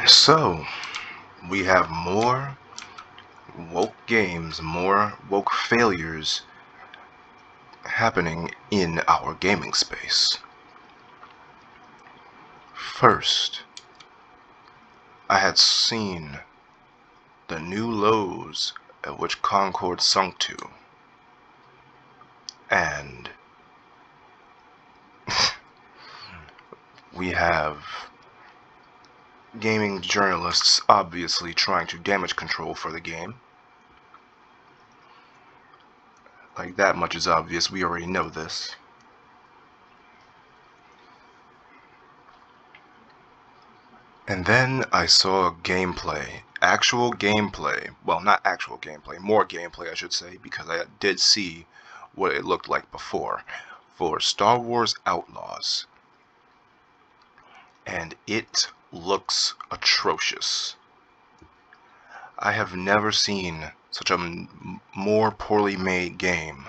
So, we have more woke games, more woke failures happening in our gaming space. First, I had seen the new lows at which Concord sunk to, and we have gaming journalists obviously trying to damage control for the game. Like, that much is obvious, we already know this. And then I saw gameplay, actual gameplay, well, not actual gameplay, more gameplay I should say, because I did see what it looked like before, for Star Wars Outlaws. And it looks atrocious. I have never seen such a more poorly made game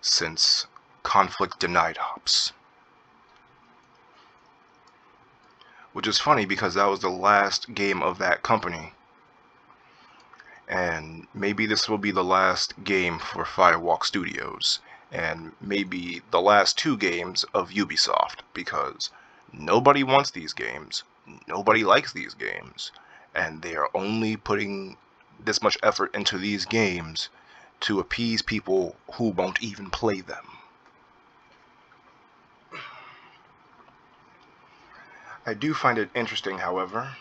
since Conflict Denied Ops. Which is funny because that was the last game of that company. And maybe this will be the last game for Firewalk Studios, and maybe the last two games of Ubisoft, because nobody wants these games, nobody likes these games, and they are only putting this much effort into these games to appease people who won't even play them. I do find it interesting, however,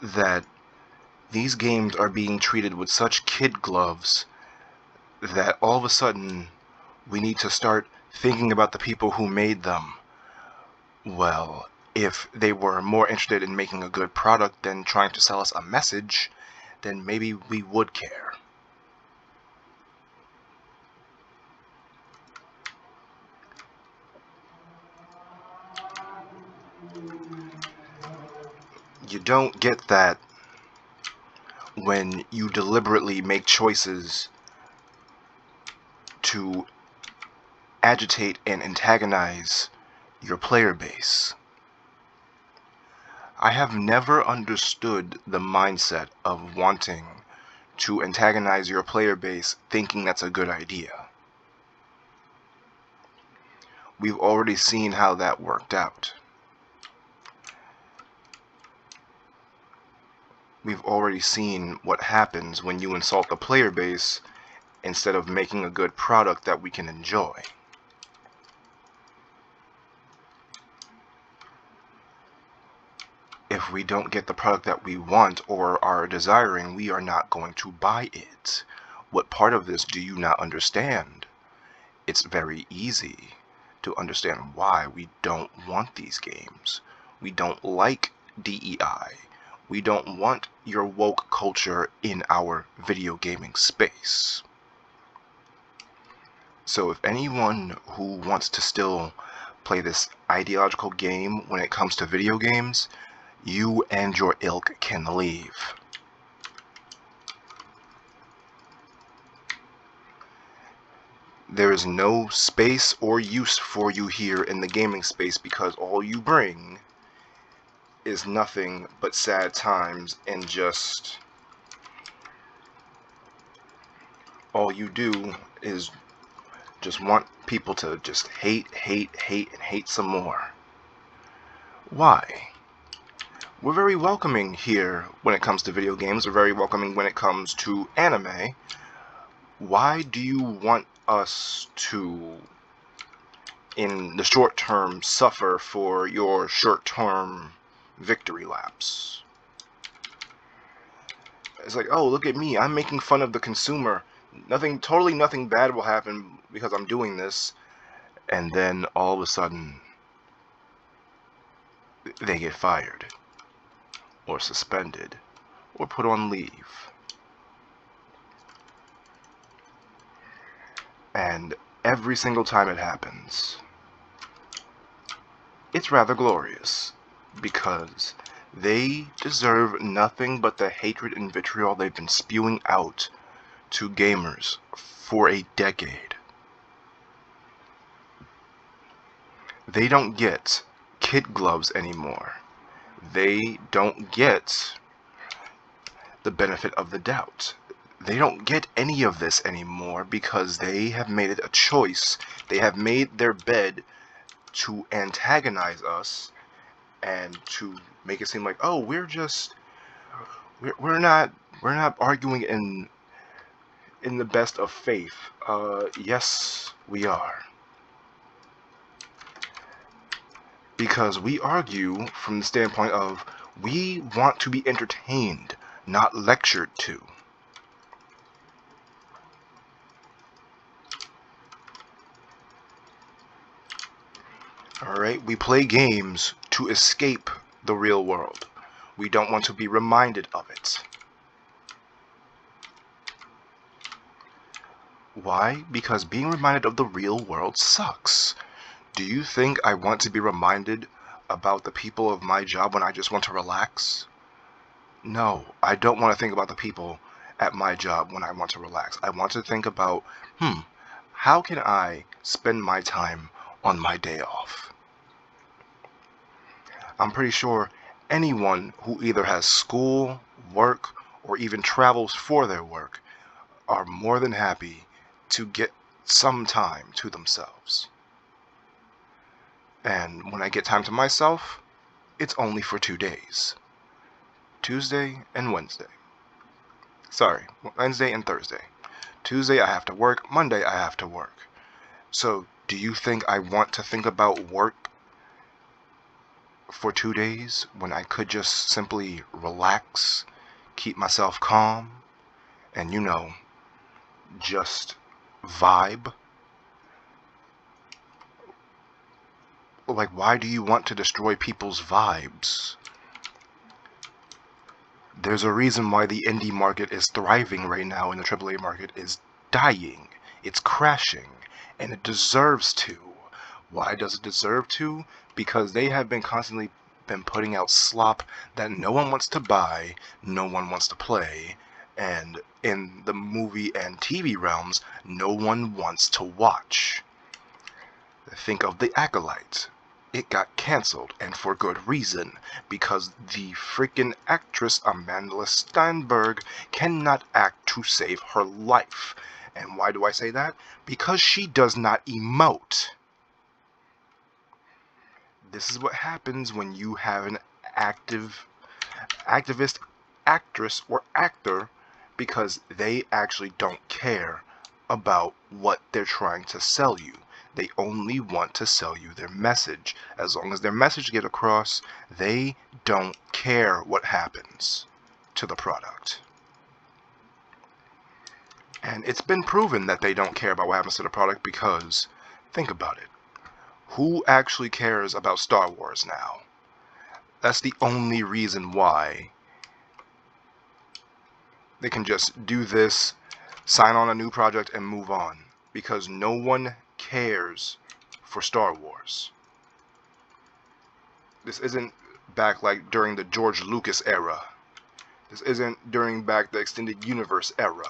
that these games are being treated with such kid gloves that all of a sudden we need to start thinking about the people who made them. Well, if they were more interested in making a good product than trying to sell us a message, then maybe we would care. You don't get that when you deliberately make choices to agitate and antagonize your player base. I have never understood the mindset of wanting to antagonize your player base thinking that's a good idea. We've already seen how that worked out. We've already seen what happens when you insult the player base instead of making a good product that we can enjoy. If we don't get the product that we want or are desiring, we are not going to buy it. What part of this do you not understand? It's very easy to understand why we don't want these games. We don't like DEI. We don't want your woke culture in our video gaming space. So if anyone who wants to still play this ideological game when it comes to video games, you and your ilk can leave. There is no space or use for you here in the gaming space because all you bring is nothing but sad times, and just all you do is just want people to just hate, and hate some more. Why? We're very welcoming here when it comes to video games. We're very welcoming when it comes to anime. Why do you want us to, in the short term, suffer for your short-term victory laps? It's like, oh, look at me, I'm making fun of the consumer. Totally nothing bad will happen because I'm doing this. And then all of a sudden, they get fired, or suspended, or put on leave. And every single time it happens, it's rather glorious, because they deserve nothing but the hatred and vitriol they've been spewing out to gamers for a decade. They don't get kid gloves anymore. They don't get the benefit of the doubt. They don't get any of this anymore because they have made it a choice. They have made their bed to antagonize us and to make it seem like, oh, we're not arguing in the best of faith. Yes, we are. Because we argue from the standpoint of we want to be entertained, not lectured to. Alright, we play games to escape the real world. We don't want to be reminded of it. Why? Because being reminded of the real world sucks. Do you think I want to be reminded about the people of my job when I just want to relax? No, I don't want to think about the people at my job when I want to relax. I want to think about, how can I spend my time on my day off? I'm pretty sure anyone who either has school, work, or even travels for their work are more than happy to get some time to themselves. And when I get time to myself, it's only for 2 days. Tuesday and Wednesday. Sorry, Wednesday and Thursday. Tuesday I have to work, Monday I have to work. So, do you think I want to think about work for 2 days when I could just simply relax, keep myself calm, and just vibe? Like, why do you want to destroy people's vibes? There's a reason why the indie market is thriving right now and the AAA market is dying. It's crashing, and it deserves to. Why does it deserve to? Because they have been constantly putting out slop that no one wants to buy, no one wants to play, and in the movie and TV realms, no one wants to watch. Think of The Acolyte. It got canceled, and for good reason, because the freaking actress Amanda Steinberg cannot act to save her life. And why do I say that? Because she does not emote. This is what happens when you have an activist actress or actor, because they actually don't care about what they're trying to sell you. They only want to sell you their message. As long as their message gets across, they don't care what happens to the product. And it's been proven that they don't care about what happens to the product because, think about it. Who actually cares about Star Wars now? That's the only reason why they can just do this, sign on a new project, and move on. Because no one cares for Star Wars. This isn't back like during the George Lucas era. This isn't during back the extended universe era.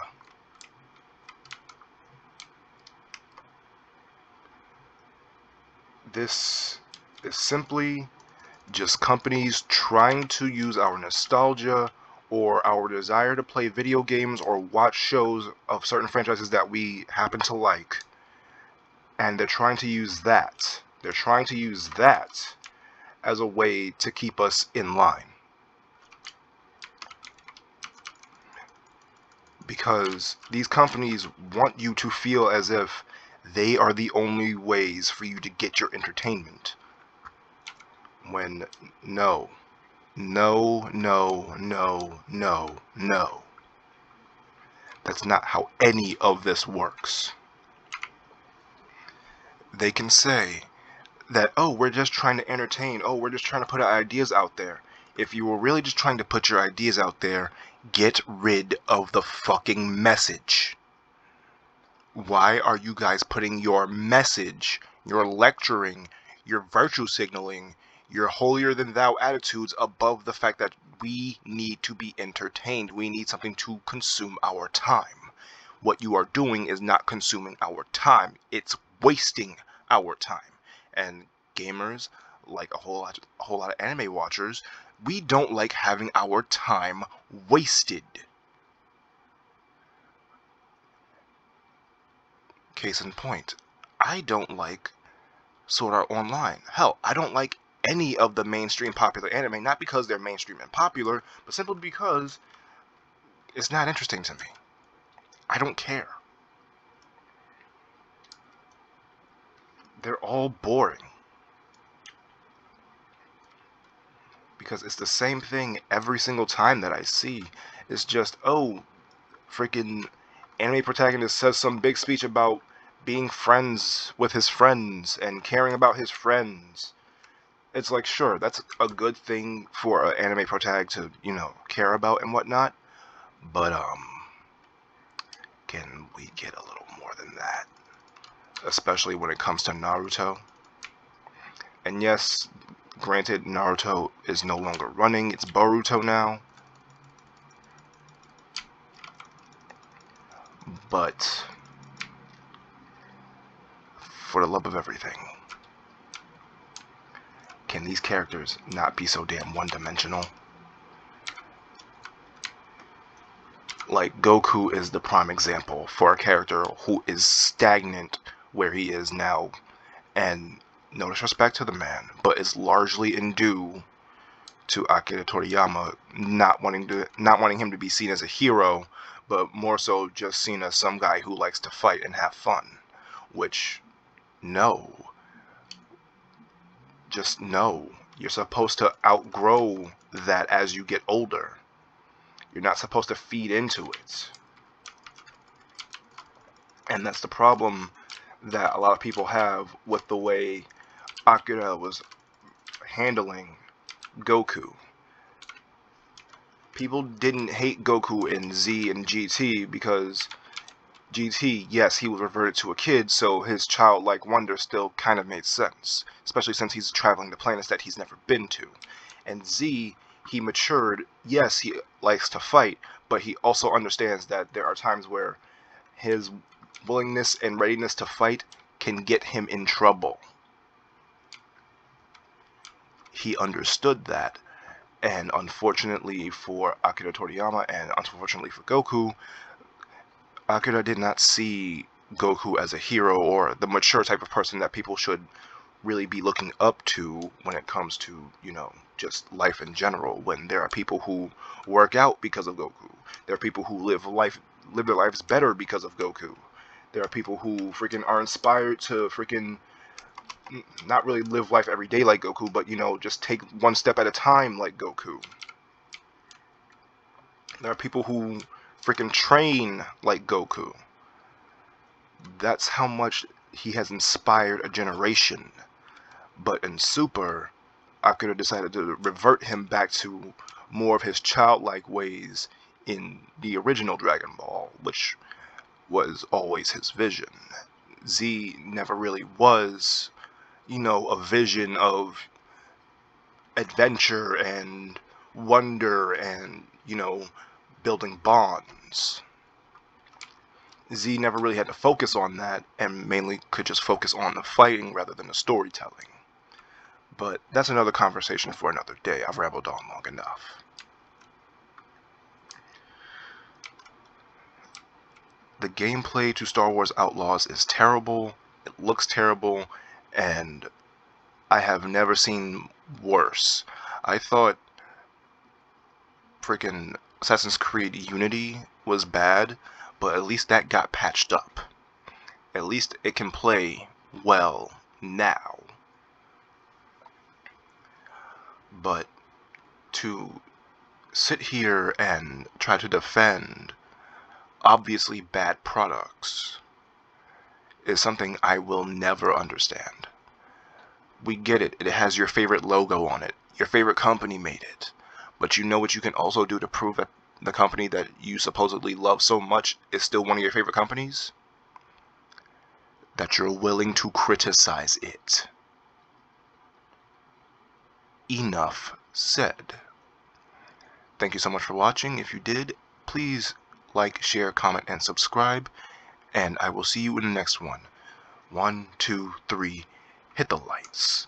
This is simply just companies trying to use our nostalgia or our desire to play video games or watch shows of certain franchises that we happen to like, and they're trying to use that. They're trying to use that as a way to keep us in line. Because these companies want you to feel as if they are the only ways for you to get your entertainment. When no. No, no, no, no, no. That's not how any of this works. They can say that, oh, we're just trying to entertain, oh, we're just trying to put our ideas out there. If you were really just trying to put your ideas out there, get rid of the fucking message. Why are you guys putting your message, your lecturing, your virtue signaling, your holier-than-thou attitudes above the fact that we need to be entertained? We need something to consume our time. What you are doing is not consuming our time. It's wasting our time. And gamers like a whole lot of anime watchers, we don't like having our time wasted. Case in point, I don't like Sword Art Online. Hell, I don't like any of the mainstream popular anime, not because they're mainstream and popular, but simply because it's not interesting to me. I don't care. They're all boring. Because it's the same thing every single time that I see. It's just, oh, freaking anime protagonist says some big speech about being friends with his friends and caring about his friends. It's like, sure, that's a good thing for an anime protagonist to, care about and whatnot. But, can we get a little more than that? Especially when it comes to Naruto. And yes, granted, Naruto is no longer running. It's Boruto now. But for the love of everything, can these characters not be so damn one-dimensional? Like, Goku is the prime example for a character who is stagnant where he is now. And no disrespect to the man, but it's largely in due to Akira Toriyama not wanting him to be seen as a hero, but more so just seen as some guy who likes to fight and have fun. Which, no. Just no. You're supposed to outgrow that as you get older. You're not supposed to feed into it. And that's the problem that a lot of people have with the way Akira was handling Goku. People didn't hate Goku in Z and GT because GT, yes, he was reverted to a kid, so his childlike wonder still kind of made sense, especially since he's traveling to planets that he's never been to. And Z, he matured. Yes, he likes to fight, but he also understands that there are times where his willingness and readiness to fight can get him in trouble. He understood that, and unfortunately for Akira Toriyama and unfortunately for Goku, Akira did not see Goku as a hero or the mature type of person that people should really be looking up to when it comes to, just life in general. When there are people who work out because of Goku. There are people who live their lives better because of Goku. There are people who freaking are inspired to freaking not really live life every day like Goku, but, just take one step at a time like Goku. There are people who freaking train like Goku. That's how much he has inspired a generation. But in Super, Akira decided to revert him back to more of his childlike ways in the original Dragon Ball, which was always his vision. Z never really was, a vision of adventure and wonder and, building bonds. Z never really had to focus on that and mainly could just focus on the fighting rather than the storytelling. But that's another conversation for another day. I've rambled on long enough. The gameplay to Star Wars Outlaws is terrible, it looks terrible, and I have never seen worse. I thought freaking Assassin's Creed Unity was bad, but at least that got patched up. At least it can play well now. But to sit here and try to defend obviously bad products is something I will never understand. We get it. It has your favorite logo on it. Your favorite company made it. But you know what you can also do to prove that the company that you supposedly love so much is still one of your favorite companies? That you're willing to criticize it. Enough said. Thank you so much for watching. If you did, please like, share, comment, and subscribe. And I will see you in the next one. 1, 2, 3, hit the lights.